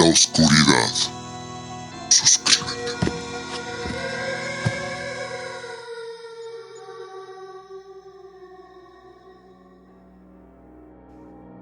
oscuridad. Suscríbete.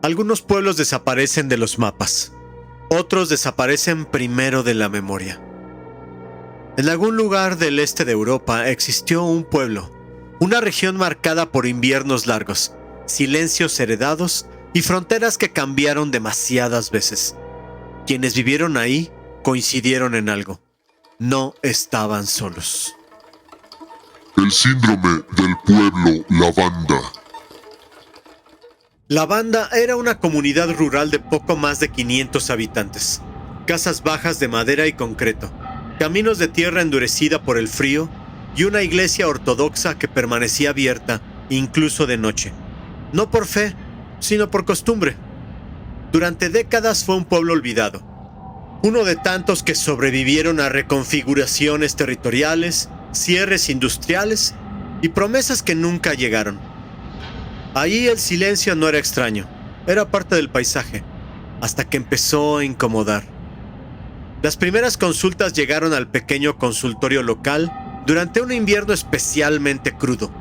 Algunos pueblos desaparecen de los mapas. Otros desaparecen primero de la memoria. En algún lugar del este de Europa existió un pueblo, una región marcada por inviernos largos, silencios heredados y fronteras que cambiaron demasiadas veces. Quienes vivieron ahí coincidieron en algo: no estaban solos. El síndrome del pueblo Lavanda. Lavanda era una comunidad rural de poco más de 500 habitantes. Casas bajas de madera y concreto, caminos de tierra endurecida por el frío y una iglesia ortodoxa que permanecía abierta incluso de noche. No por fe, sino por costumbre. Durante décadas fue un pueblo olvidado. Uno de tantos que sobrevivieron a reconfiguraciones territoriales, cierres industriales y promesas que nunca llegaron. Ahí el silencio no era extraño, era parte del paisaje, hasta que empezó a incomodar. Las primeras consultas llegaron al pequeño consultorio local durante un invierno especialmente crudo.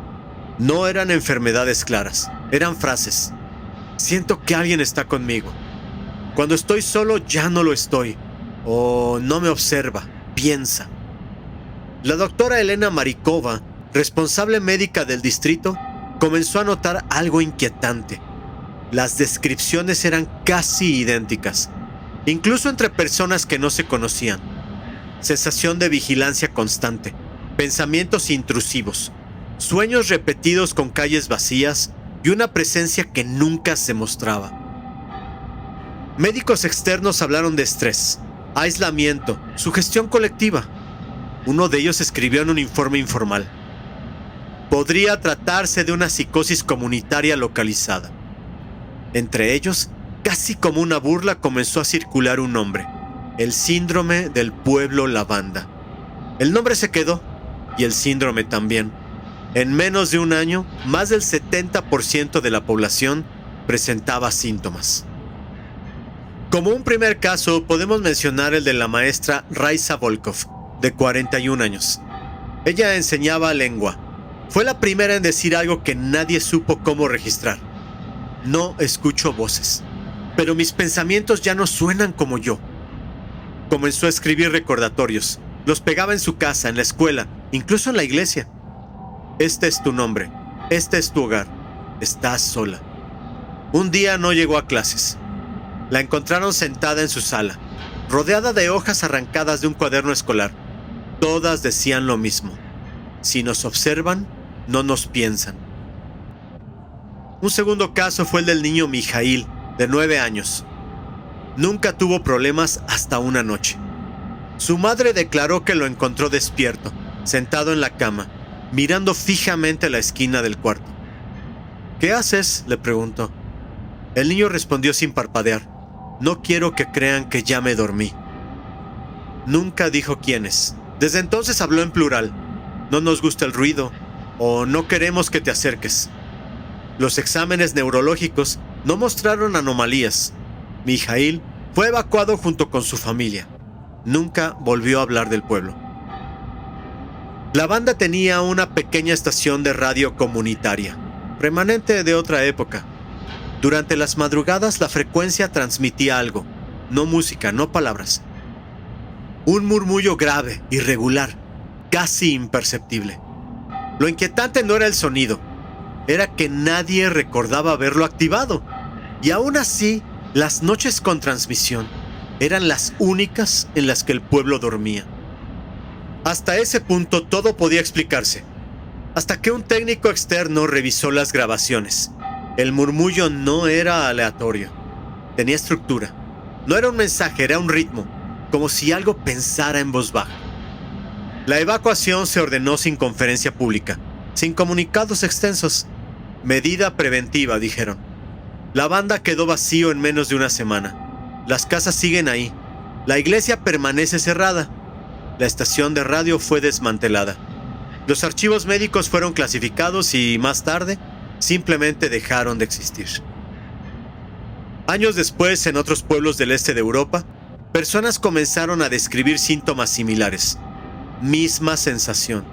No eran enfermedades claras, eran frases. Siento que alguien está conmigo. Cuando estoy solo ya no lo estoy. O no me observa, piensa. La doctora Elena Marikova, responsable médica del distrito, comenzó a notar algo inquietante. Las descripciones eran casi idénticas, incluso entre personas que no se conocían. Sensación de vigilancia constante, pensamientos intrusivos, sueños repetidos con calles vacías y una presencia que nunca se mostraba. Médicos externos hablaron de estrés, aislamiento, sugestión colectiva. Uno de ellos escribió en un informe informal: podría tratarse de una psicosis comunitaria localizada. Entre ellos, casi como una burla, comenzó a circular un nombre: el síndrome del pueblo Lavanda. El nombre se quedó, y el síndrome también. En menos de un año, más del 70% de la población presentaba síntomas. Como un primer caso, podemos mencionar el de la maestra Raisa Volkov, de 41 años. Ella enseñaba lengua. Fue la primera en decir algo que nadie supo cómo registrar: no escucho voces, pero mis pensamientos ya no suenan como yo. Comenzó a escribir recordatorios. Los pegaba en su casa, en la escuela, incluso en la iglesia. Este es tu nombre, este es tu hogar, estás sola. Un día no llegó a clases. La encontraron sentada en su sala, rodeada de hojas arrancadas de un cuaderno escolar. Todas decían lo mismo: si nos observan, no nos piensan. Un segundo caso fue el del niño Mijail, de 9 años. Nunca tuvo problemas hasta una noche. Su madre declaró que lo encontró despierto, sentado en la cama, mirando fijamente a la esquina del cuarto. ¿Qué haces?, le preguntó. El niño respondió sin parpadear: no quiero que crean que ya me dormí. Nunca dijo quiénes. Desde entonces habló en plural: no nos gusta el ruido, o no queremos que te acerques. Los exámenes neurológicos no mostraron anomalías. Mijail fue evacuado junto con su familia. Nunca volvió a hablar del pueblo. Lavanda tenía una pequeña estación de radio comunitaria, remanente de otra época. Durante las madrugadas la frecuencia transmitía algo: no música, no palabras. Un murmullo grave, irregular, casi imperceptible. Lo inquietante no era el sonido, era que nadie recordaba haberlo activado. Y aún así, las noches con transmisión eran las únicas en las que el pueblo dormía. Hasta ese punto todo podía explicarse, hasta que un técnico externo revisó las grabaciones. El murmullo no era aleatorio, tenía estructura. No era un mensaje, era un ritmo, como si algo pensara en voz baja. La evacuación se ordenó sin conferencia pública, sin comunicados extensos. Medida preventiva, dijeron. Lavanda quedó vacío en menos de una semana. Las casas siguen ahí. La iglesia permanece cerrada. La estación de radio fue desmantelada. Los archivos médicos fueron clasificados y, más tarde, simplemente dejaron de existir. Años después, en otros pueblos del este de Europa, personas comenzaron a describir síntomas similares. Misma sensación,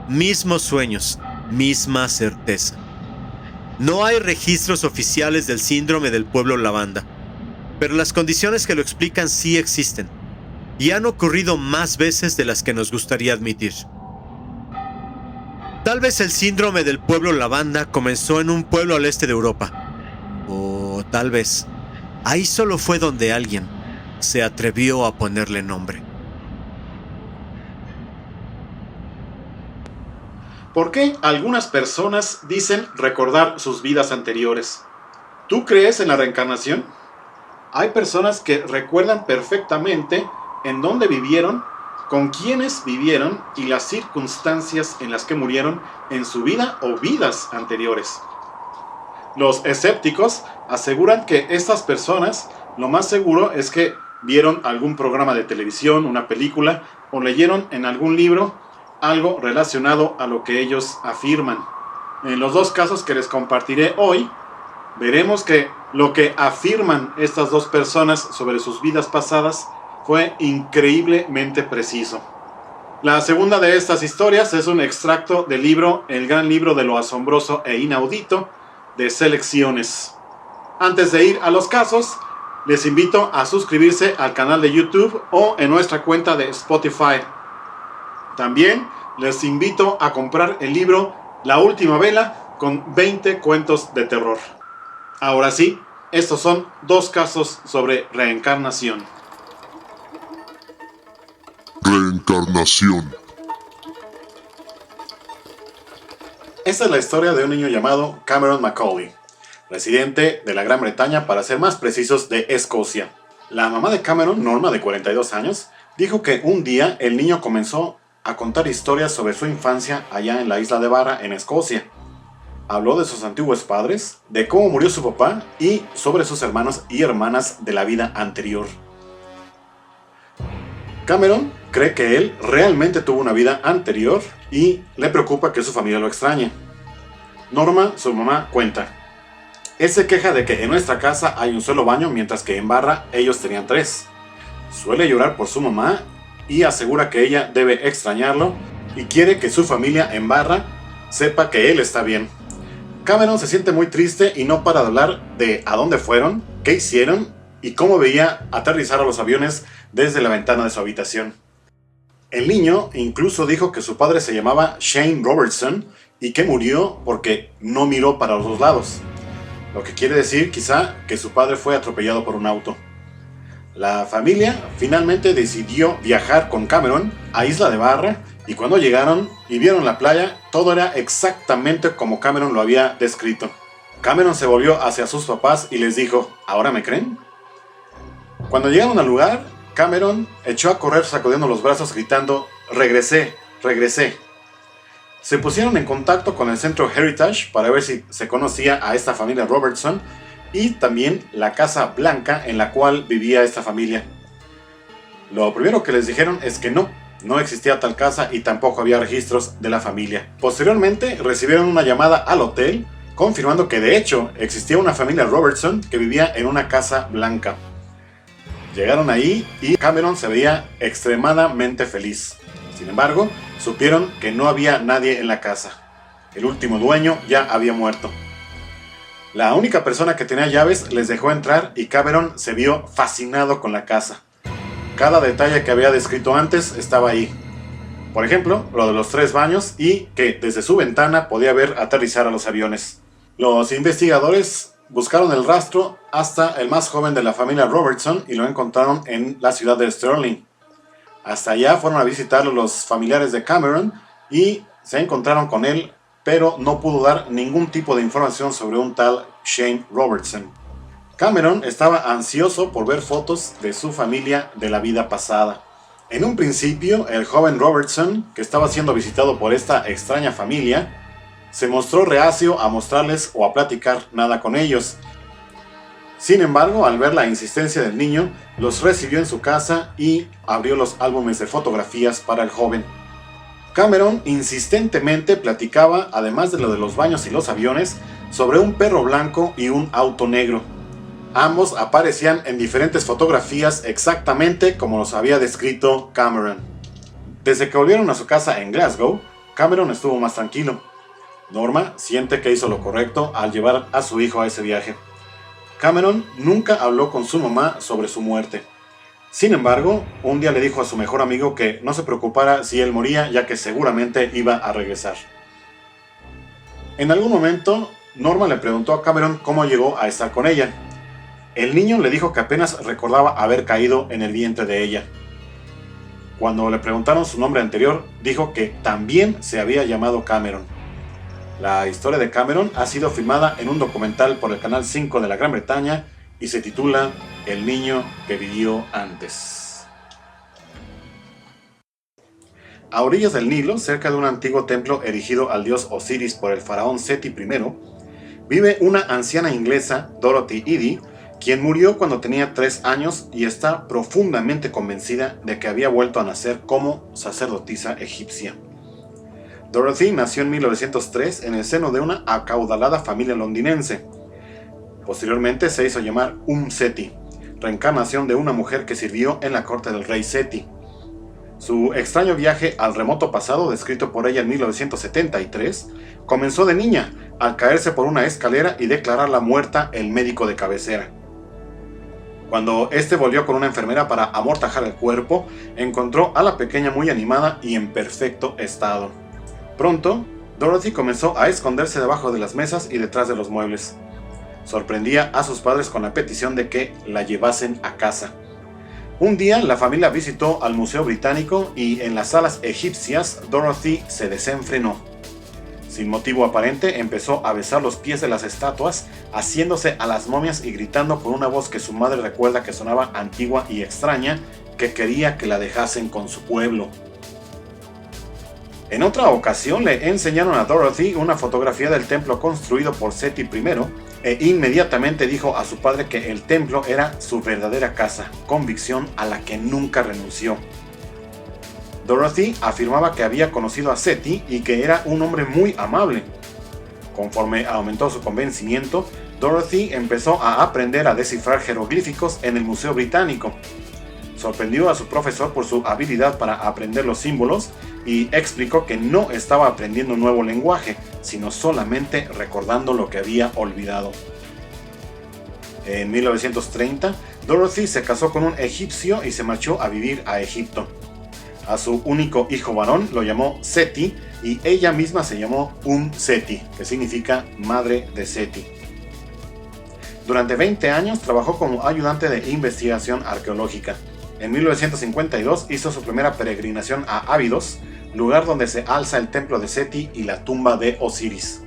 mismos sueños, misma certeza. No hay registros oficiales del síndrome del pueblo lavanda, pero las condiciones que lo explican sí existen, y han ocurrido más veces de las que nos gustaría admitir. Tal vez el síndrome del pueblo lavanda comenzó en un pueblo al este de Europa. O tal vez ahí solo fue donde alguien se atrevió a ponerle nombre. ¿Por qué algunas personas dicen recordar sus vidas anteriores? ¿Tú crees en la reencarnación? Hay personas que recuerdan perfectamente en dónde vivieron, con quiénes vivieron y las circunstancias en las que murieron en su vida o vidas anteriores. Los escépticos aseguran que estas personas lo más seguro es que vieron algún programa de televisión, una película o leyeron en algún libro algo relacionado a lo que ellos afirman. En los dos casos que les compartiré hoy, veremos que lo que afirman estas dos personas sobre sus vidas pasadas fue increíblemente preciso. La segunda de estas historias es un extracto del libro El gran libro de lo asombroso e inaudito, de Selecciones. Antes de ir a los casos, les invito a suscribirse al canal de YouTube o en nuestra cuenta de Spotify. También les invito a comprar el libro La última vela con 20 cuentos de terror. Ahora sí, estos son dos casos sobre reencarnación. Reencarnación. Esta es la historia de un niño llamado Cameron Macaulay, residente de la Gran Bretaña, para ser más precisos, de Escocia. La mamá de Cameron, Norma, de 42 años, dijo que un día el niño comenzó a contar historias sobre su infancia allá en la isla de Barra, en Escocia. Habló de sus antiguos padres, de cómo murió su papá y sobre sus hermanos y hermanas de la vida anterior. Cameron cree que él realmente tuvo una vida anterior y le preocupa que su familia lo extrañe. Norma, su mamá, cuenta: él se queja de que en nuestra casa hay un solo baño, mientras que en Barra ellos tenían 3. Suele llorar por su mamá y asegura que ella debe extrañarlo y quiere que su familia en Barra sepa que él está bien. Cameron se siente muy triste y no para de hablar de a dónde fueron, qué hicieron y cómo veía aterrizar a los aviones desde la ventana de su habitación. El niño incluso dijo que su padre se llamaba Shane Robertson y que murió porque no miró para los dos lados, lo que quiere decir quizá que su padre fue atropellado por un auto. La familia finalmente decidió viajar con Cameron a Isla de Barra y cuando llegaron y vieron la playa, todo era exactamente como Cameron lo había descrito. Cameron se volvió hacia sus papás y les dijo: ¿ahora me creen? Cuando llegaron al lugar, Cameron echó a correr sacudiendo los brazos gritando: regresé, regresé. Se pusieron en contacto con el centro Heritage para ver si se conocía a esta familia Robertson y también la Casa Blanca en la cual vivía esta familia. Lo primero que les dijeron es que no existía tal casa y tampoco había registros de la familia. Posteriormente recibieron una llamada al hotel confirmando que de hecho existía una familia Robertson que vivía en una casa blanca. Llegaron ahí y Cameron se veía extremadamente feliz. Sin embargo, supieron que no había nadie en la casa. El último dueño ya había muerto. La única persona que tenía llaves les dejó entrar y Cameron se vio fascinado con la casa. Cada detalle que había descrito antes estaba ahí. Por ejemplo, lo de los 3 baños y que desde su ventana podía ver aterrizar a los aviones. Los investigadores buscaron el rastro hasta el más joven de la familia Robertson y lo encontraron en la ciudad de Stirling. Hasta allá fueron a visitarlo los familiares de Cameron y se encontraron con él, pero no pudo dar ningún tipo de información sobre un tal Shane Robertson. Cameron estaba ansioso por ver fotos de su familia de la vida pasada. En un principio, el joven Robertson, que estaba siendo visitado por esta extraña familia, se mostró reacio a mostrarles o a platicar nada con ellos. Sin embargo, al ver la insistencia del niño, los recibió en su casa y abrió los álbumes de fotografías para el joven. Cameron insistentemente platicaba, además de lo de los baños y los aviones, sobre un perro blanco y un auto negro. Ambos aparecían en diferentes fotografías exactamente como los había descrito Cameron. Desde que volvieron a su casa en Glasgow, Cameron estuvo más tranquilo. Norma siente que hizo lo correcto al llevar a su hijo a ese viaje. Cameron nunca habló con su mamá sobre su muerte. Sin embargo, un día le dijo a su mejor amigo que no se preocupara si él moría, ya que seguramente iba a regresar. En algún momento, Norma le preguntó a Cameron cómo llegó a estar con ella. El niño le dijo que apenas recordaba haber caído en el vientre de ella. Cuando le preguntaron su nombre anterior, dijo que también se había llamado Cameron. La historia de Cameron ha sido filmada en un documental por el Canal 5 de la Gran Bretaña y se titula El niño que vivió antes. A orillas del Nilo, cerca de un antiguo templo erigido al dios Osiris por el faraón Seti I, vive una anciana inglesa, Dorothy Eady, quien murió cuando tenía 3 años y está profundamente convencida de que había vuelto a nacer como sacerdotisa egipcia. Dorothy nació en 1903 en el seno de una acaudalada familia londinense. Posteriormente se hizo llamar Seti, reencarnación de una mujer que sirvió en la corte del rey Seti. Su extraño viaje al remoto pasado, descrito por ella en 1973, comenzó de niña, al caerse por una escalera y declararla muerta el médico de cabecera. Cuando este volvió con una enfermera para amortajar el cuerpo, encontró a la pequeña muy animada y en perfecto estado. Pronto, Dorothy comenzó a esconderse debajo de las mesas y detrás de los muebles. Sorprendía a sus padres con la petición de que la llevasen a casa. Un día la familia visitó al Museo Británico y en las salas egipcias Dorothy se desenfrenó. Sin motivo aparente empezó a besar los pies de las estatuas, haciéndose a las momias y gritando con una voz que su madre recuerda que sonaba antigua y extraña, que quería que la dejasen con su pueblo. En otra ocasión le enseñaron a Dorothy una fotografía del templo construido por Seti I e inmediatamente dijo a su padre que el templo era su verdadera casa, convicción a la que nunca renunció. Dorothy afirmaba que había conocido a Seti y que era un hombre muy amable. Conforme aumentó su convencimiento, Dorothy empezó a aprender a descifrar jeroglíficos en el Museo Británico. Sorprendió a su profesor por su habilidad para aprender los símbolos y explicó que no estaba aprendiendo un nuevo lenguaje, sino solamente recordando lo que había olvidado. En 1930, Dorothy se casó con un egipcio y se marchó a vivir a Egipto. A su único hijo varón lo llamó Seti y ella misma se llamó Seti, que significa madre de Seti. Durante 20 años trabajó como ayudante de investigación arqueológica. En 1952 hizo su primera peregrinación a Abidos, lugar donde se alza el templo de Seti y la tumba de Osiris.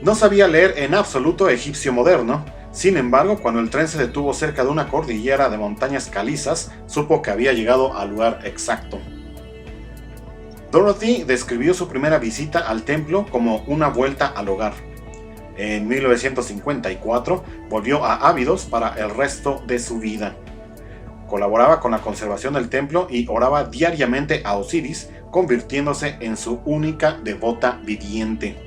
No sabía leer en absoluto egipcio moderno. Sin embargo, cuando el tren se detuvo cerca de una cordillera de montañas calizas, supo que había llegado al lugar exacto. Dorothy describió su primera visita al templo como una vuelta al hogar. En 1954 volvió a Abidos para el resto de su vida. Colaboraba con la conservación del templo y oraba diariamente a Osiris, convirtiéndose en su única devota viviente.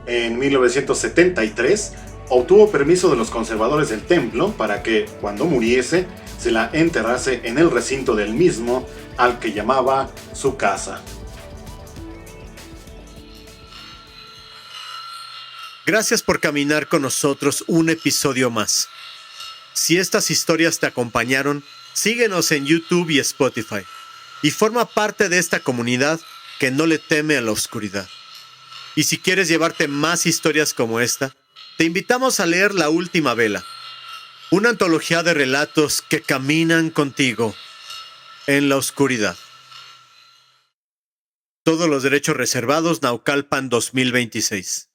En 1973 obtuvo permiso de los conservadores del templo para que, cuando muriese, se la enterrase en el recinto del mismo, al que llamaba su casa. Gracias por caminar con nosotros un episodio más. Si estas historias te acompañaron, síguenos en YouTube y Spotify y forma parte de esta comunidad que no le teme a la oscuridad. Y si quieres llevarte más historias como esta, te invitamos a leer La Última Vela, una antología de relatos que caminan contigo en la oscuridad. Todos los derechos reservados, Naucalpan 2026.